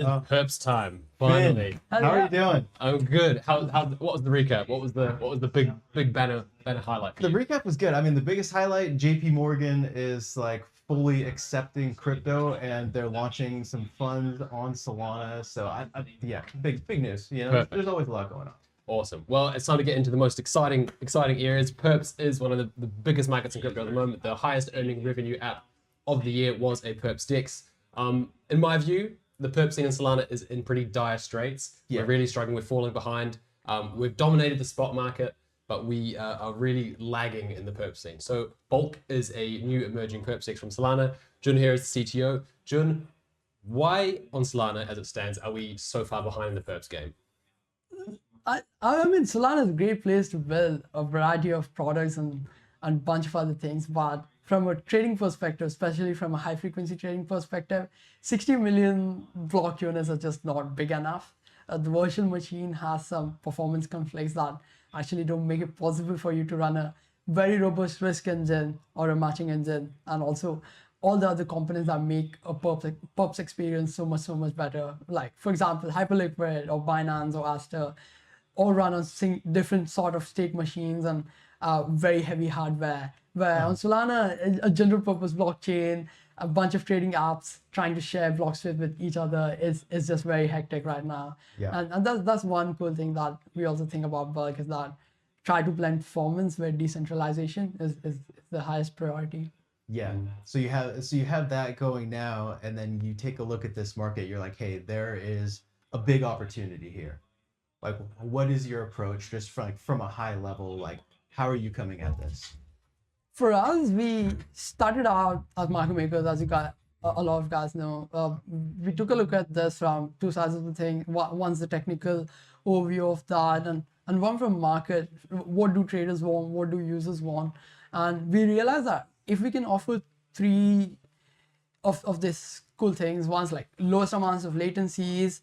Perps time. Finally. How are you doing? I'm good. What was the recap? What was the big banner highlight for The you? recap was good. I mean, the biggest highlight, JP Morgan is like fully accepting crypto and they're launching some funds on Solana. So yeah, big news. You know, Perfect. there's always a lot going on. Awesome. Well, it's time to get into the most exciting areas. Perps is one of the biggest markets in crypto at the moment. The highest earning revenue app of the year was a Perps Dex. In my view, the Perps scene in Solana is in pretty dire straits. Yeah. We're really struggling. We're falling behind. We've dominated the spot market, but we are really lagging in the Perps scene. So Bulk is a new emerging Perps Dex from Solana. Jun here is the CTO. Jun, why on Solana, as it stands, are we so far behind in the Perps game? I mean, Solana is a great place to build a variety of products and a bunch of other things. But from a trading perspective, especially from a high frequency trading perspective, 60 million block units are just not big enough. The virtual machine has some performance conflicts that actually don't make it possible for you to run a very robust risk engine or a matching engine. And also all the other components that make a perps experience so much better. Like, for example, Hyperliquid or Binance or Aster all run on different sort of state machines and very heavy hardware. Where on Solana, a general purpose blockchain, a bunch of trading apps trying to share blocks with each other is just very hectic right now. Yeah. And that's one cool thing that we also think about Bulk is that try to blend performance where decentralization is the highest priority. Yeah. So you have that going now, and then you take a look at this market. You're like, hey, there is a big opportunity here. Like, what is your approach just from a high level? Like, how are you coming at this? For us, we started out as market makers, as a lot of guys know. We took a look at this from two sides of the thing. One's the technical overview of that, and one from market. What do traders want? What do users want? And we realized that if we can offer three of these cool things, one's like lowest amounts of latencies,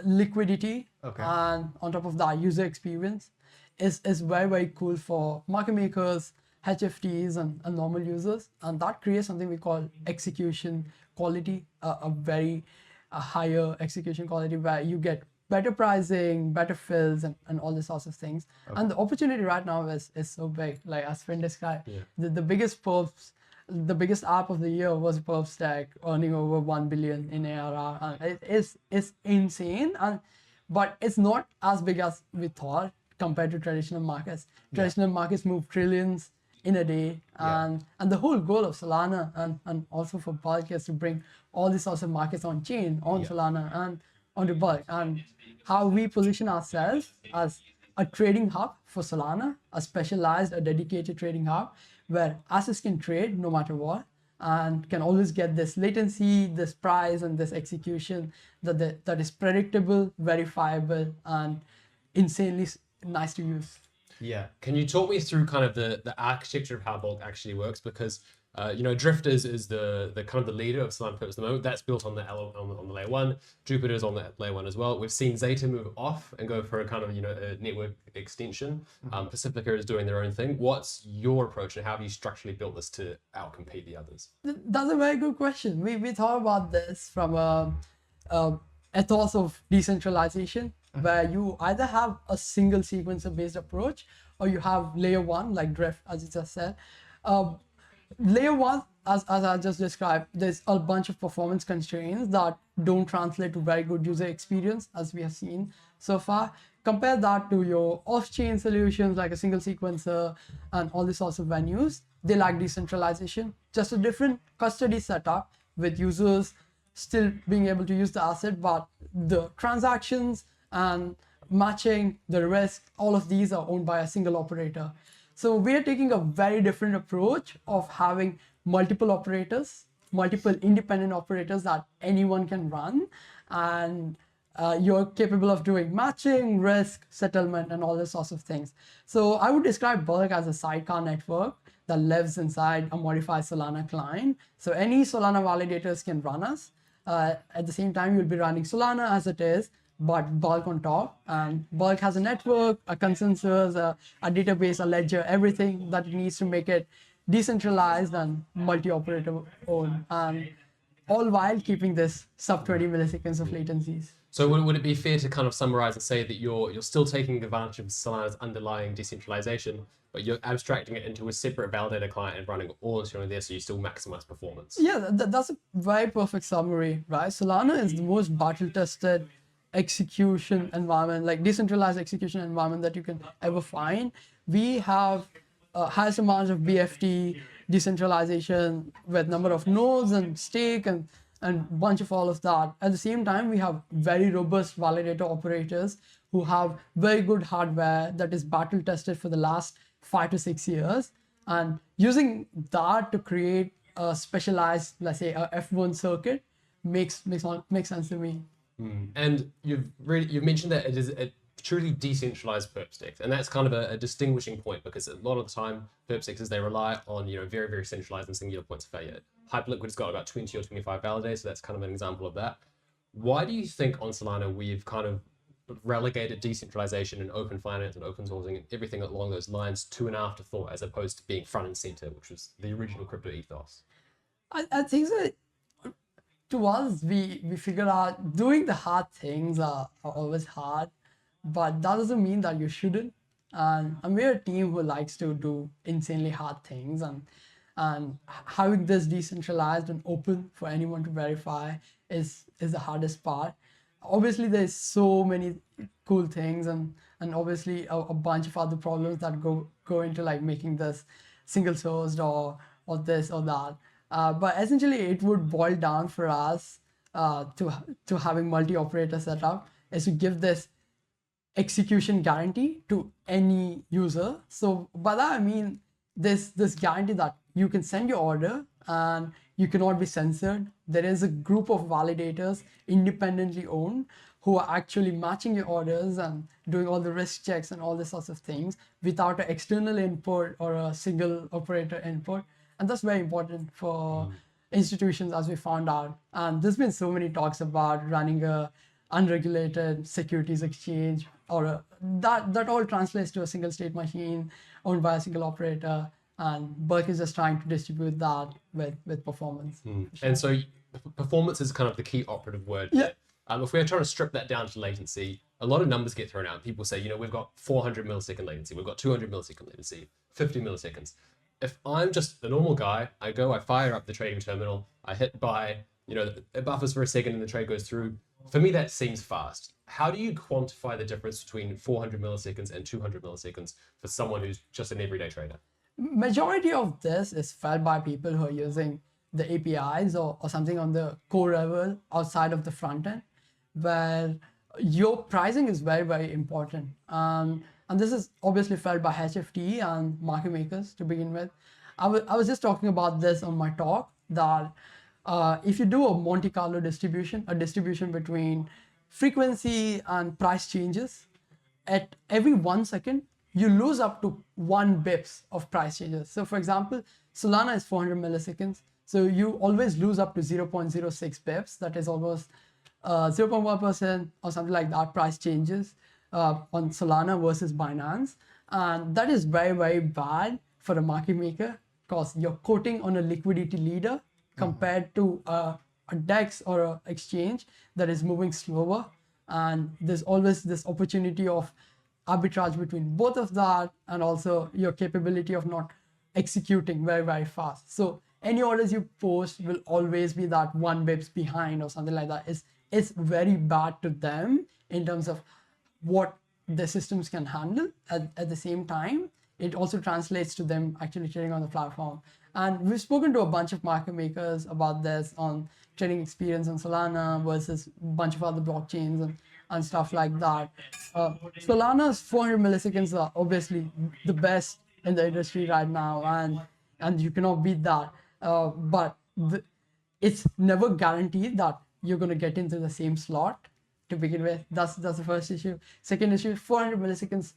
liquidity, and on top of that, user experience is very cool for market makers, HFTs, and normal users. And that creates something we call execution quality, a higher execution quality where you get better pricing, better fills, and all these sorts of things. And the opportunity right now is so big. Like as Finn described, the biggest perps, the biggest app of the year was Perp Stack, earning over 1 billion in ARR. And it's insane. But it's not as big as we thought compared to traditional markets. Traditional markets move trillions in a day. And the whole goal of Solana and also for Bulk is to bring all these sorts of markets on chain, on Solana and onto Bulk. And how we position ourselves as a trading hub for Solana, a dedicated trading hub where assets can trade no matter what and can always get this latency, this price, and this execution that is predictable, verifiable, and insanely nice to use. Yeah. Can you talk me through kind of the architecture of how Bulk actually works? Because Drifters is the kind of the leader of Solana Perps at the moment. That's built on on the layer 1. Jupiter's on the layer 1 as well. We've seen Zeta move off and go for a kind of a network extension. Pacifica is doing their own thing. What's your approach and how have you structurally built this to outcompete the others? That's a very good question. We thought about this from a ethos of decentralization, where you either have a single sequencer based approach or you have layer 1 like Drift, as you just said. Layer 1, as I just described, there's a bunch of performance constraints that don't translate to very good user experience, as we have seen so far. Compare that to your off-chain solutions like a single sequencer and all these sorts of venues. They lack decentralization, just a different custody setup with users still being able to use the asset, but the transactions and matching, the risk, all of these are owned by a single operator. So we are taking a very different approach of having multiple operators, multiple independent operators that anyone can run, and you're capable of doing matching, risk, settlement, and all those sorts of things. So I would describe Bulk as a sidecar network that lives inside a modified Solana client. So any Solana validators can run us. At the same time, you'll be running Solana as it is, but Bulk on top. And Bulk has a network, a consensus, a database, a ledger, everything that it needs to make it decentralized and multi-operator owned. And all while keeping this sub 20 milliseconds of latencies. So would it be fair to kind of summarize and say that you're still taking advantage of Solana's underlying decentralization, but you're abstracting it into a separate validator client and running all internally there, so you still maximize performance? Yeah, that's a very perfect summary, right? Solana is the most battle-tested execution environment, like decentralized execution environment that you can ever find. We have highest amount of BFT decentralization with number of nodes and stake and bunch of all of that. At the same time, we have very robust validator operators who have very good hardware that is battle tested for the last 5 to 6 years. And using that to create a specialized, let's say, a F1 circuit makes sense to me. And you've mentioned that it is a truly decentralized perp sticks, and that's kind of a distinguishing point, because a lot of the time perp sticks they rely on very, very centralized and singular points of failure. Hyperliquid's got about 20 or 25 validators, so that's kind of an example of that. Why do you think on Solana we've kind of relegated decentralization and open finance and open sourcing and everything along those lines to an afterthought, as opposed to being front and center, which was the original crypto ethos? I think that to us, we figure out doing the hard things are always hard, but that doesn't mean that you shouldn't. And we're a team who likes to do insanely hard things, and having this decentralized and open for anyone to verify is the hardest part. Obviously, there's so many cool things and obviously a bunch of other problems that go into like making this single sourced or this or that. But essentially, it would boil down for us to having multi-operator setup is to give this execution guarantee to any user. So by that I mean this guarantee that you can send your order and you cannot be censored. There is a group of validators independently owned who are actually matching your orders and doing all the risk checks and all these sorts of things without an external input or a single operator input. And that's very important for institutions, as we found out. And there's been so many talks about running a unregulated securities exchange, or that all translates to a single state machine owned by a single operator. And Burke is just trying to distribute that with performance. And so performance is kind of the key operative word. Yeah. If we're trying to strip that down to latency, a lot of numbers get thrown out. People say, we've got 400 millisecond latency, we've got 200 millisecond latency, 50 milliseconds. If I'm just a normal guy, I fire up the trading terminal, I hit buy, it buffers for a second and the trade goes through. For me, that seems fast. How do you quantify the difference between 400 milliseconds and 200 milliseconds for someone who's just an everyday trader? Majority of this is felt by people who are using the APIs or something on the core level outside of the front end, where your pricing is very, very important. And this is obviously felt by HFT and market makers to begin with. I was just talking about this on my talk, that if you do a Monte Carlo distribution, a distribution between frequency and price changes, at every 1 second, you lose up to 1 bips of price changes. So for example, Solana is 400 milliseconds. So you always lose up to 0.06 bips. That is almost 0.1% or something like that price changes on Solana versus Binance. And that is very, very bad for a market maker, because you're quoting on a liquidity leader compared to a DEX or an exchange that is moving slower. And there's always this opportunity of arbitrage between both of that, and also your capability of not executing very, very fast. So any orders you post will always be that 1 bips behind or something like that. It's very bad to them in terms of what the systems can handle. At the same time, it also translates to them actually trading on the platform. And we've spoken to a bunch of market makers about this on trading experience on Solana versus a bunch of other blockchains and stuff like that. Solana's 400 milliseconds are obviously the best in the industry right now, and you cannot beat that. But it's never guaranteed that you're going to get into the same slot to begin with. That's the first issue. Second issue, 400 milliseconds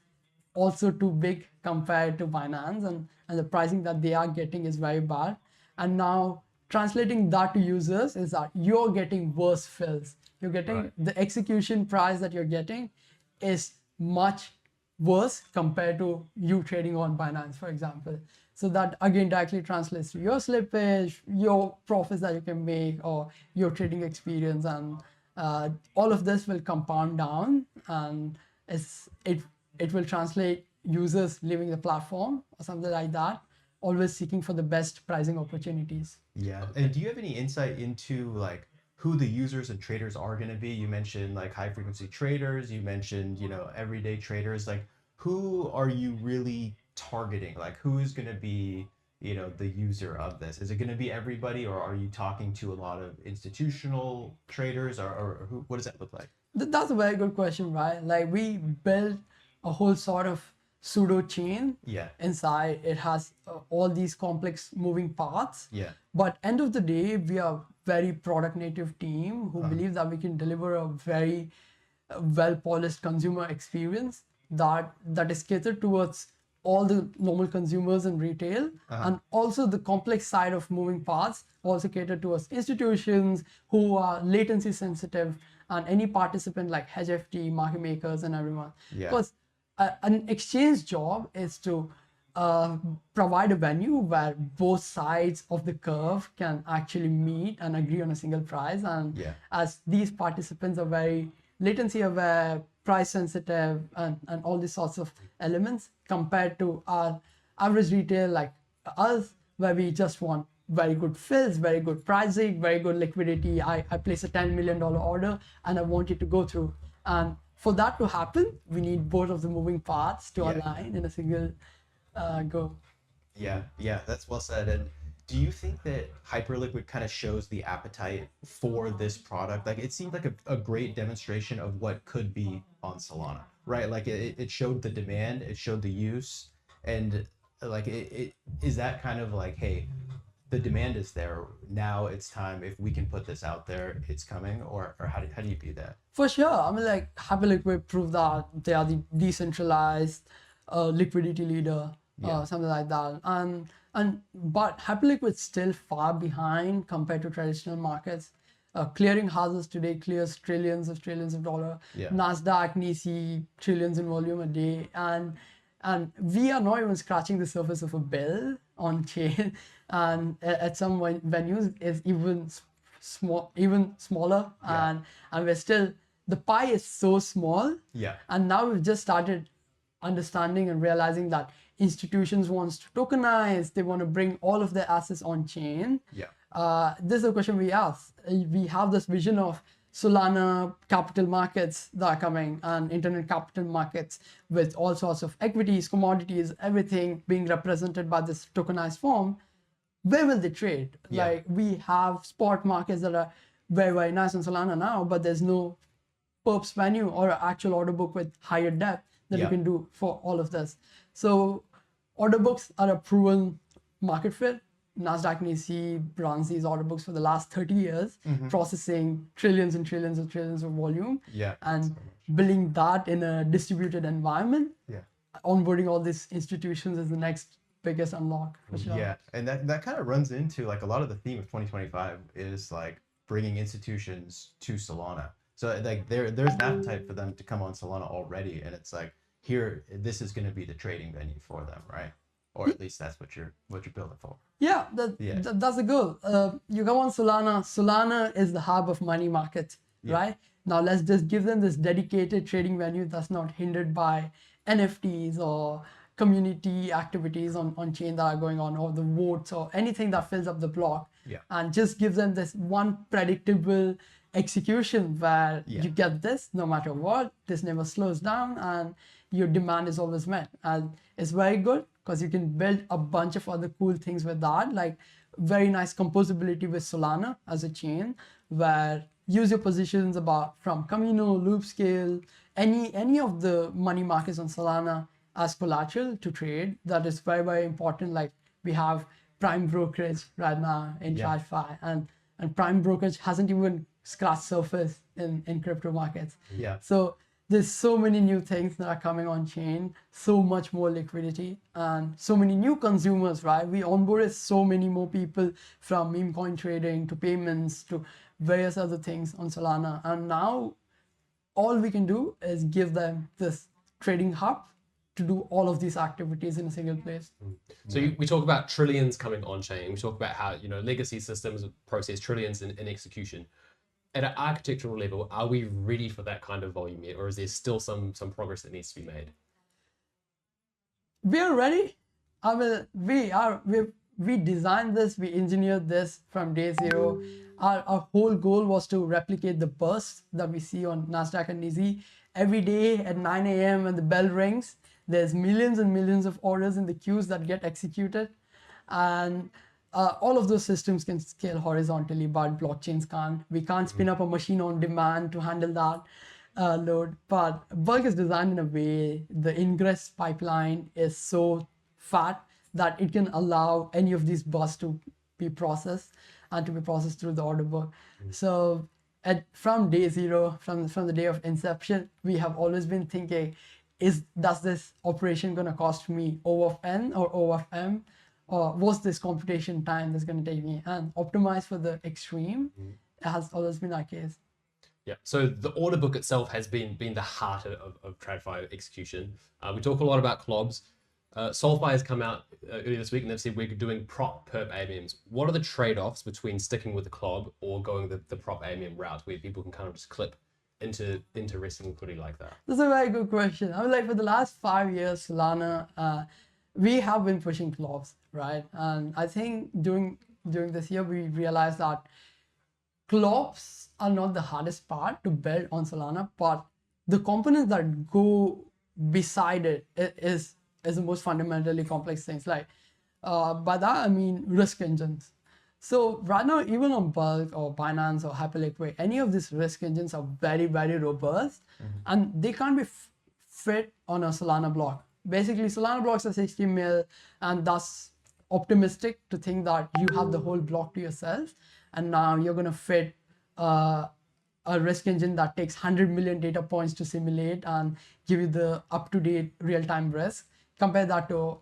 also too big compared to Binance, and the pricing that they are getting is very bad. And now translating that to users is that you're getting worse fills. You're getting the execution price that you're getting is much worse compared to you trading on Binance, for example. So that again directly translates to your slippage, your profits that you can make, or your trading experience, and all of this will compound down, and it will translate users leaving the platform or something like that, always seeking for the best pricing opportunities. Yeah. And do you have any insight into like who the users and traders are going to be? You mentioned like high frequency traders, you mentioned, everyday traders. Like who are you really targeting? Like who is going to be, the user of this? Is it going to be everybody, or are you talking to a lot of institutional traders, or who, what does that look like? That's a very good question, right? Like we built a whole sort of pseudo chain Yeah. inside. It has all these complex moving parts. Yeah. But end of the day, we are very product native team who believe that we can deliver a very well polished consumer experience that is catered towards all the normal consumers in retail, and also the complex side of moving parts also catered towards institutions who are latency sensitive, and any participant like HFT, market makers, and everyone. Yeah. Because an exchange job is to provide a venue where both sides of the curve can actually meet and agree on a single price. And Yeah. as these participants are very latency aware, price sensitive, and all these sorts of elements compared to our average retail like us, where we just want very good fills, very good pricing, very good liquidity. I place a $10 million order and I want it to go through. And for that to happen, we need both of the moving parts to align in a single go. Yeah, that's well said. And do you think that Hyperliquid kind of shows the appetite for this product? Like it seemed like a great demonstration of what could be on Solana, right? Like it showed the demand, it showed the use, and like it is that kind of like, hey, the demand is there. Now it's time. If we can put this out there, it's coming. Or how do you view that? For sure. I mean, like Hyperliquid proved that they are the decentralized liquidity leader, something like that. But Hyperliquid's still far behind compared to traditional markets. Clearing houses today clears trillions of dollars. Yeah. Nasdaq, NYSE, trillions in volume a day, and we are not even scratching the surface of a bill on chain, and at some venues is even smaller, and we're still, the pie is so small. Yeah. And now we've just started understanding and realizing that institutions wants to tokenize, they want to bring all of their assets on chain. Yeah. This is a question we ask. We have this vision of Solana capital markets that are coming, and internet capital markets with all sorts of equities, commodities, everything being represented by this tokenized form. Where will they trade? Yeah. Like we have spot markets that are very, very nice on Solana now, but there's no perps venue or an actual order book with higher depth that you can do for all of this. So order books are a proven market fit. Nasdaq NYSE runs these order books for the last 30 years, processing trillions and trillions and trillions of volume, Yeah. and building that in a distributed environment. Yeah. Onboarding all these institutions is the next biggest unlock for sure. Yeah, and that kind of runs into like a lot of the theme of 2025 is like bringing institutions to Solana. So like there's an appetite for them to come on Solana already, and it's like here, this is going to be the trading venue for them, right? Or at least that's what you're building for. Yeah, that's the goal. You come on Solana. Solana is the hub of money markets, right? Now let's just give them this dedicated trading venue that's not hindered by NFTs or community activities on chain that are going on, or the votes or anything that fills up the block. Yeah. And just give them this one predictable execution where you get this no matter what. This never slows down, and your demand is always met. And it's very good because you can build a bunch of other cool things with that, like very nice composability with Solana as a chain, where use your positions from Camino, Loopscale, any of the money markets on Solana as collateral to trade. That is very, very important. Like we have prime brokerage right now in TradFi, and prime brokerage hasn't even scratched surface in crypto markets. Yeah. So there's so many new things that are coming on chain, so much more liquidity, and so many new consumers, right? We onboarded so many more people from meme coin trading to payments to various other things on Solana. And now all we can do is give them this trading hub to do all of these activities in a single place. So we talk about trillions coming on chain. We talk about how legacy systems process trillions in execution. At an architectural level, are we ready for that kind of volume yet, or is there still some progress that needs to be made? We are ready. I mean, we designed this, we engineered this from day zero. Our whole goal was to replicate the bursts that we see on NASDAQ and NYSE. Every day at 9 a.m. when the bell rings, there's millions and millions of orders in the queues that get executed. And all of those systems can scale horizontally, but blockchains can't. We can't spin up a machine on demand to handle that load. But Bulk is designed in a way, the ingress pipeline is so fat that it can allow any of these bursts to be processed and to be processed through the order book. So from day zero, from the day of inception, we have always been thinking, does this operation going to cost me O of N or O of M? Or what's this computation time that's going to take me? And optimize for the extreme has always been our case. Yeah, so the order book itself has been the heart of TradFi execution. We talk a lot about CLOBs. SolFi has come out earlier this week and they've said we're doing prop perp AMMs. What are the trade-offs between sticking with the CLOB or going the prop AMM route where people can kind of just clip into resting liquidity like that? That's a very good question. I mean, like for the last 5 years, Solana, we have been pushing CLOBs, right? And I think during this year, we realized that CLOBs are not the hardest part to build on Solana, but the components that go beside it is the most fundamentally complex things. Like by that I mean risk engines. So right now, even on Bulk or Binance or Hyperliquid, any of these risk engines are very, very robust, and they can't be fit on a Solana block. Basically, Solana blocks are 60 mil, and that's optimistic to think that you have the whole block to yourself, and now you're going to fit a risk engine that takes 100 million data points to simulate and give you the up-to-date real-time risk. Compare that to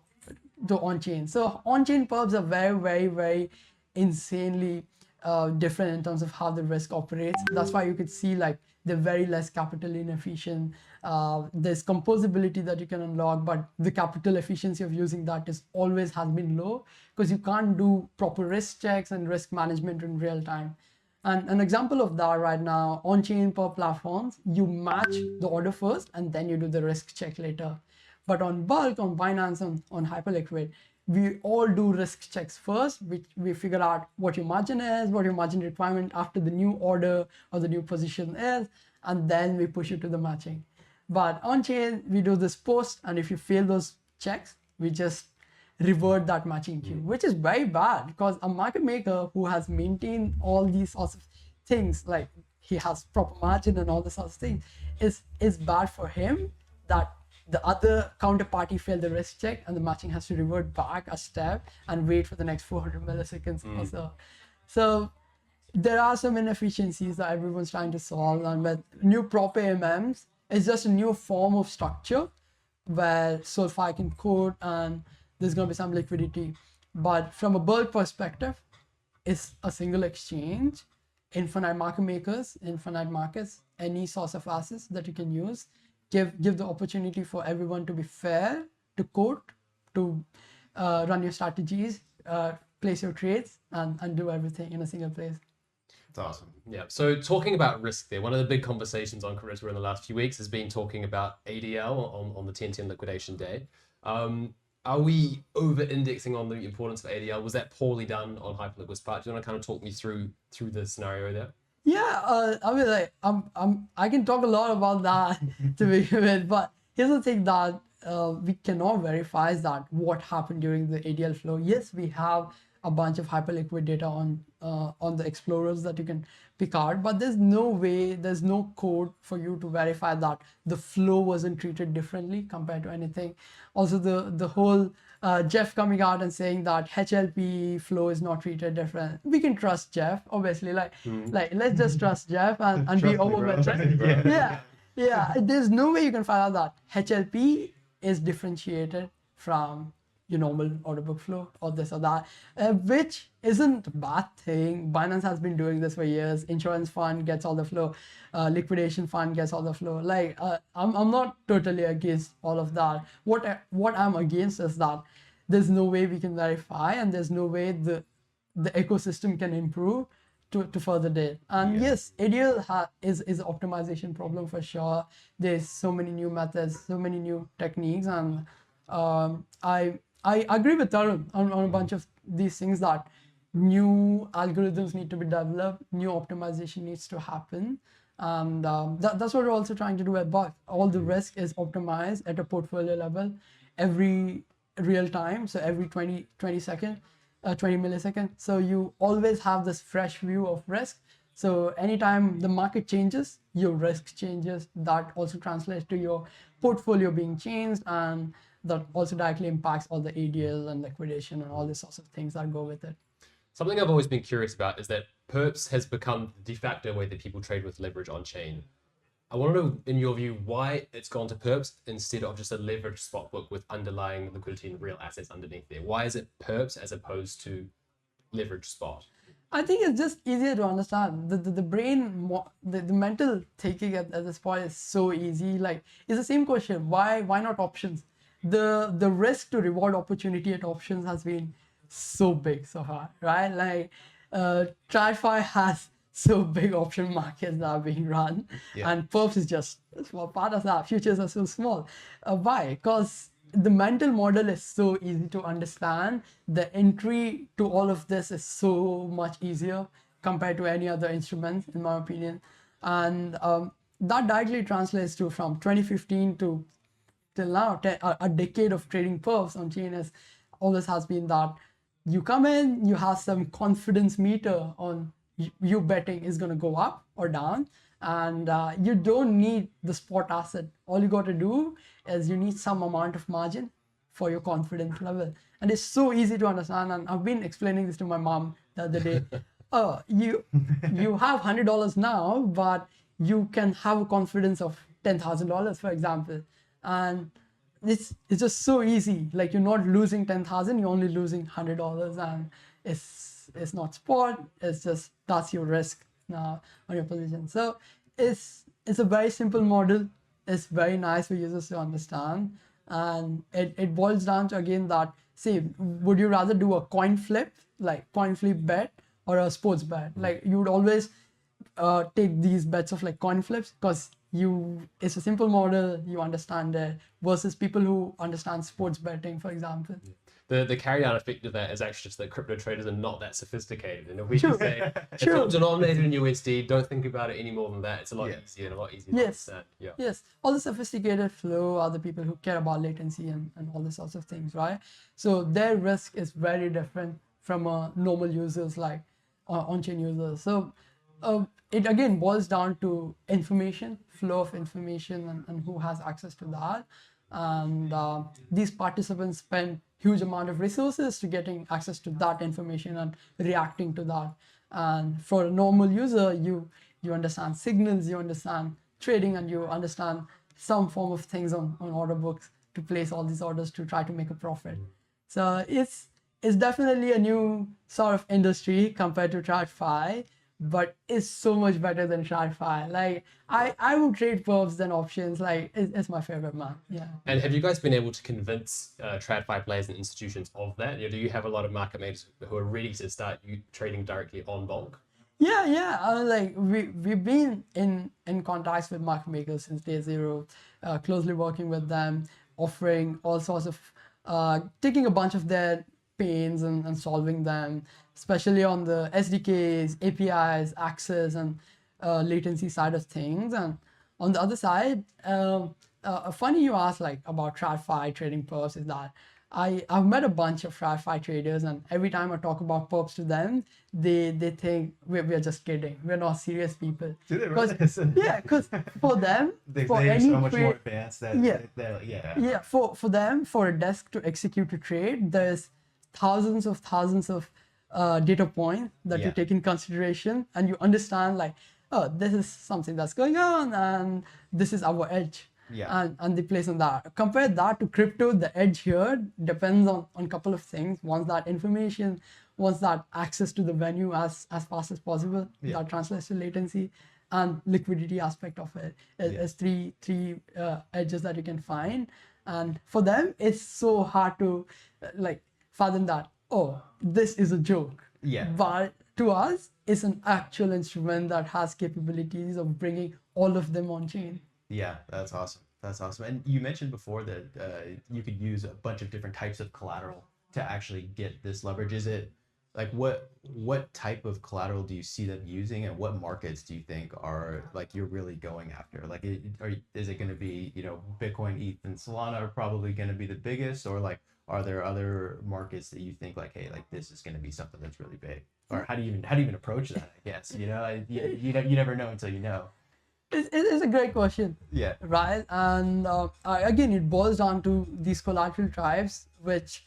on-chain. So on-chain perps are very, very, very insanely different in terms of how the risk operates. That's why you could see like they're very less capital inefficient. There's composability that you can unlock, but the capital efficiency of using that is always has been low because you can't do proper risk checks and risk management in real time. And an example of that right now, on-chain perp platforms, you match the order first and then you do the risk check later. But on Bulk, on Binance, on Hyperliquid, we all do risk checks first, which we figure out what your margin is, what your margin requirement after the new order or the new position is, and then we push you to the matching. But on-chain, we do this post, and if you fail those checks, we just revert that matching queue, which is very bad because a market maker who has maintained all these sorts of things, like he has proper margin and all the sorts of things, is bad for him that the other counterparty failed the risk check and the matching has to revert back a step and wait for the next 400 milliseconds or so. So there are some inefficiencies that everyone's trying to solve, and with new prop AMMs, it's just a new form of structure where SolFi can code and there's going to be some liquidity. But from a Bulk perspective, it's a single exchange, infinite market makers, infinite markets, any source of assets that you can use. Give the opportunity for everyone to be fair, to code, to run your strategies, place your trades, and do everything in a single place. It's awesome. Yeah. So talking about risk there, one of the big conversations on Charisma in the last few weeks has been talking about ADL on the 10/10 liquidation day. Are we over-indexing on the importance of ADL? Was that poorly done on Hyperliquid's part? Do you want to kind of talk me through the scenario there? Yeah, I mean, like, I can talk a lot about that to begin with, but here's the thing that we cannot verify is that what happened during the ADL flow. Yes, we have a bunch of Hyperliquid data on the explorers that you can pick out, but there's no way, there's no code for you to verify that the flow wasn't treated differently compared to anything. Also, the whole Jeff coming out and saying that HLP flow is not treated different. We can trust Jeff, obviously. Like let's just trust Jeff and be overwhelmed. Yeah. There's no way you can find out that HLP is differentiated from your normal order book flow or this or that, which isn't a bad thing. Binance has been doing this for years. Insurance fund gets all the flow, liquidation fund gets all the flow. Like I'm not totally against all of that. What I'm against is that there's no way we can verify, and there's no way the ecosystem can improve to further date. And yes, ADL is an optimization problem for sure. There's so many new methods, so many new techniques, and I agree with Tarun on a bunch of these things, that new algorithms need to be developed, new optimization needs to happen. And that's what we're also trying to do at Buck. All the risk is optimized at a portfolio level every real time. So every 20 milliseconds. So you always have this fresh view of risk. So anytime the market changes, your risk changes. That also translates to your portfolio being changed, and that also directly impacts all the ADL and liquidation and all these sorts of things that go with it. Something I've always been curious about is that Perps has become the de facto way that people trade with leverage on chain. I want to know, in your view, why it's gone to Perps instead of just a leveraged spot book with underlying liquidity and real assets underneath there. Why is it Perps as opposed to leveraged spot? I think it's just easier to understand. The brain, the mental thinking at this point is so easy. Like, it's the same question. Why not options? The risk to reward opportunity at options has been so big so far, right? Like, TradFi has so big option markets that are being run, and Perps is just a small part of that. Futures are so small. Why? Because the mental model is so easy to understand. The entry to all of this is so much easier compared to any other instruments, in my opinion. And that directly translates to, from 2015 to till now, a decade of trading Perps on chain always has been that you come in, you have some confidence meter on you betting is going to go up or down, and you don't need the spot asset. All you got to do is you need some amount of margin for your confidence level, and it's so easy to understand. And I've been explaining this to my mom the other day. You have $100 now, but you can have a confidence of $10,000, for example, and it's just so easy. Like, you're not losing 10,000, you're only losing $100, and it's not spot. It's just, that's your risk now on your position. So it's a very simple model. It's very nice for users to understand, and it boils down to, again, that, say, would you rather do a coin flip bet, or a sports bet? Like, you would always take these bets of like coin flips, because it's a simple model, you understand it, versus people who understand sports betting, for example. The carry-on effect of that is actually just that crypto traders are not that sophisticated. And if we can say, it's not denominated in USD, don't think about it any more than that. It's a lot easier and a lot easier to understand. Yes. All the sophisticated flow are the people who care about latency and all these sorts of things, right? So their risk is very different from normal users, like on-chain users. So it again boils down to information, flow of information, and who has access to that. And these participants spend huge amount of resources to getting access to that information and reacting to that. And for a normal user, you understand signals, you understand trading, and you understand some form of things on order books to place all these orders to try to make a profit. So it's definitely a new sort of industry compared to TradFi, but it's so much better than TradFi. Like, I would trade Perps than options. Like, it's my favorite, man. Yeah. And have you guys been able to convince TradFi players and institutions of that? Do you have a lot of market makers who are ready to start trading directly on bulk? Yeah. Like, we've been in contacts with market makers since day zero, closely working with them, offering all sorts of, taking a bunch of their pains and solving them, especially on the SDKs, APIs, access, and latency side of things. And on the other side, funny you asked like about TradFi trading Perps, is that I've met a bunch of TradFi traders, and every time I talk about Perps to them, they think we're just kidding. We're not serious people. Do they really? Because for them, for any so much trade, more advanced that for them, for a desk to execute a trade, there's thousands of data points that you take in consideration, and you understand like, oh, this is something that's going on, and this is our edge. and they place on that. Compare that to crypto, the edge here depends on a couple of things. One's that information, one's that access to the venue as fast as possible. That translates to latency, and liquidity aspect of it is three edges that you can find. And for them, it's so hard to fathom that, oh, this is a joke. But to us, it's an actual instrument that has capabilities of bringing all of them on chain. Yeah, that's awesome. That's awesome. And you mentioned before that you could use a bunch of different types of collateral to actually get this leverage. Is it like what type of collateral do you see them using, and what markets do you think are like you're really going after? Like, is it going to be, you know, Bitcoin, ETH, and Solana are probably going to be the biggest, or like are there other markets that you think like, hey, like this is going to be something that's really big? Or how do you even approach that? I guess, you know, you never know until you know. It's a great question. Yeah. Right. And again, it boils down to these collateral types, which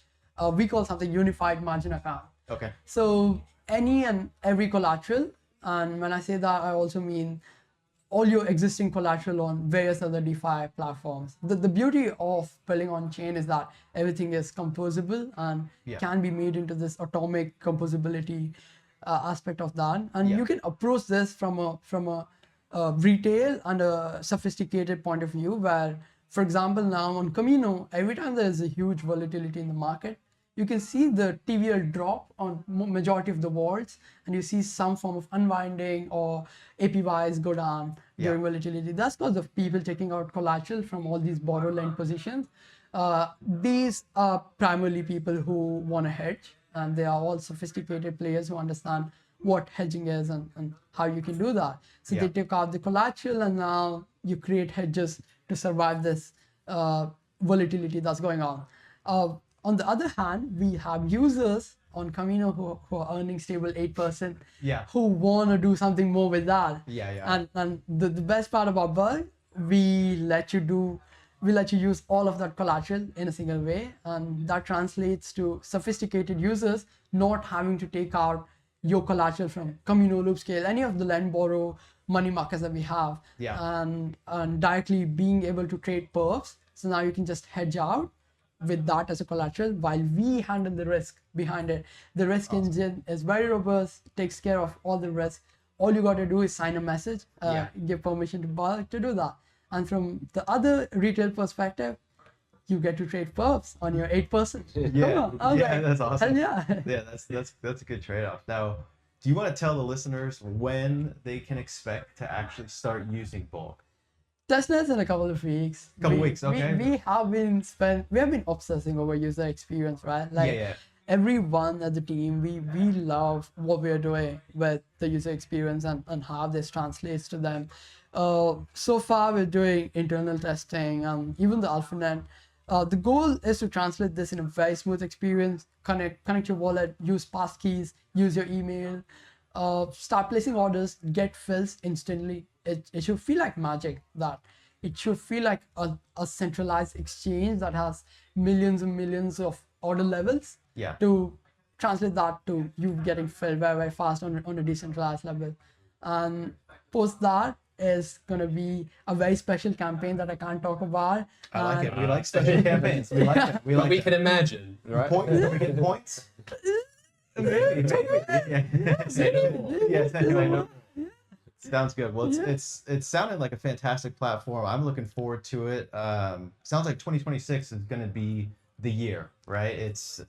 we call something unified margin account. Okay. So any and every collateral, and when I say that, I also mean all your existing collateral on various other DeFi platforms. The beauty of building on chain is that everything is composable and can be made into this atomic composability aspect of that. And you can approach this from a retail and a sophisticated point of view, where, for example, now on Camino, every time there is a huge volatility in the market, you can see the TVL drop on majority of the vaults, and you see some form of unwinding or APYs go down during volatility. That's because of people taking out collateral from all these borrow lend positions. These are primarily people who want to hedge, and they are all sophisticated players who understand what hedging is and how you can do that. So they take out the collateral, and now you create hedges to survive this volatility that's going on. On the other hand, we have users on Camino who are earning stable 8%, who want to do something more with that. And the best part about Bug, we let you use all of that collateral in a single way, and that translates to sophisticated users not having to take out your collateral from Camino, Loopscale, any of the lend, borrow, money markets that we have, and directly being able to trade perps. So now you can just hedge out with that as a collateral while we handle the risk behind it. The risk engine is very robust, takes care of all the risk. All you got to do is sign a message, give permission to Bulk to do that. And from the other retail perspective, you get to trade perps on your 8%. That's awesome. And that's a good trade-off. Now, do you want to tell the listeners when they can expect to actually start using Bulk? Testnet's in a couple of weeks. Okay. We have been obsessing over user experience, right? Like everyone at the team, we love what we're doing with the user experience and how this translates to them. So far, we're doing internal testing, even the AlphaNet. The goal is to translate this in a very smooth experience. Connect your wallet, use passkeys, use your email, start placing orders, get fills instantly. It should feel like magic. That it should feel like a centralized exchange that has millions and millions of order levels. To translate that to you getting filled very, very fast on a decentralized level. And post that is going to be a very special campaign that I can't talk about. I like it. We like special campaigns. We like it. We can imagine, right? Are we getting points? Maybe. Yes. Sounds good. Well, it's sounding like a fantastic platform. I'm looking forward to it. Sounds like 2026 is going to be the year, right? It's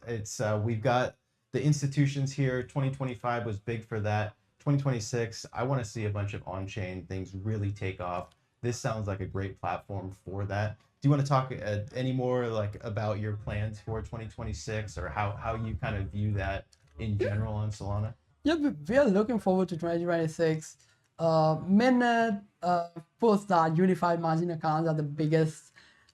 we've got the institutions here. 2025 was big for that. 2026, I want to see a bunch of on-chain things really take off. This sounds like a great platform for that. Do you want to talk any more like about your plans for 2026, or how you kind of view that in general on Solana? Yeah, we are looking forward to 2026. Mainnet, post that unified margin accounts are the biggest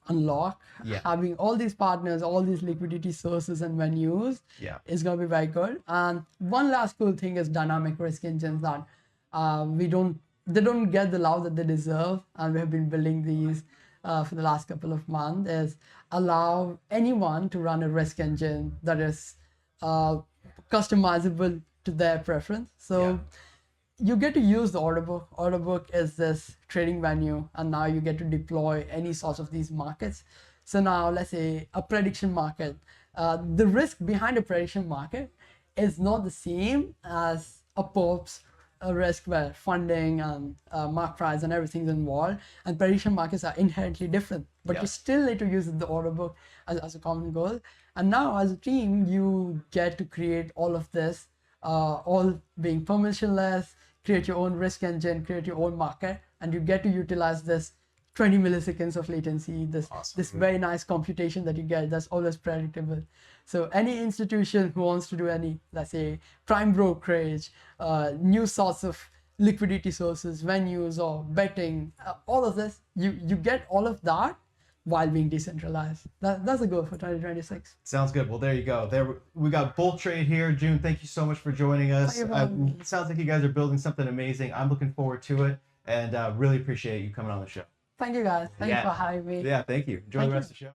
unlock. Having all these partners, all these liquidity sources and venues is going to be very good. And one last cool thing is dynamic risk engines that they don't get the love that they deserve, and we have been building these for the last couple of months. Is allow anyone to run a risk engine that is customizable to their preference. So you get to use the order book. Order book is this trading venue, and now you get to deploy any sorts of these markets. So now let's say a prediction market. The risk behind a prediction market is not the same as a perps a risk where funding and mark price and everything's involved, and prediction markets are inherently different, but you still need to use the order book as a common goal. And now as a team, you get to create all of this, all being permissionless, create your own risk engine, create your own market, and you get to utilize this 20 milliseconds of latency, this very nice computation that you get that's always predictable. So any institution who wants to do any, let's say, prime brokerage, new sorts of liquidity sources, venues, or betting, all of this, you get all of that while being decentralized. That's the goal for 2026. Sounds good. Well, there you go. There we got Bull Trade here. June, thank you so much for joining us. Thank you for having me. It sounds like you guys are building something amazing. I'm looking forward to it, and really appreciate you coming on the show. Thank you guys. Thank you for having me. Yeah, thank you. Enjoy the rest of the show.